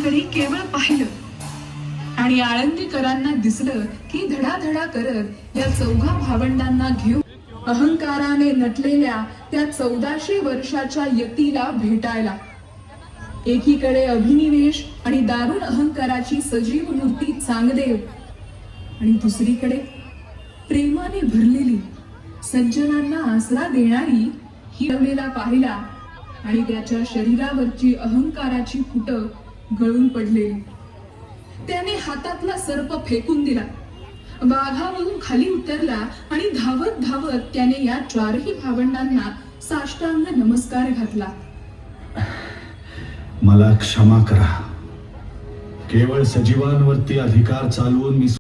चौघांकडे केवळ पाहिलं आणि आळंदीकरांना दिसलं की धडाधडा करत या चौघा भावंडांना घेऊन अहंकाराने नटलेल्या त्या 1400 वर्षाच्या यतीला भेटायला. एकीकडे अभिनिवेश आणि दारुण अहंकाराची सजीव मूर्ती चांगदेव आणि दुसरीकडे प्रेमाने भरलेली सज्जनांना आसरा देणारी ही अवलेला पाहिला आणि त्याच्या शरीरावरची अहंकाराची फुटं गळून पडलेली. त्याने हातातला सर्प फेकून दिला, वाघावरून खाली उतरला आणि धावत धावत त्याने या चारही भावंडांना साष्टांग नमस्कार घातला. मला क्षमा करा. केवळ सजीवांवरती अधिकार चालवून मी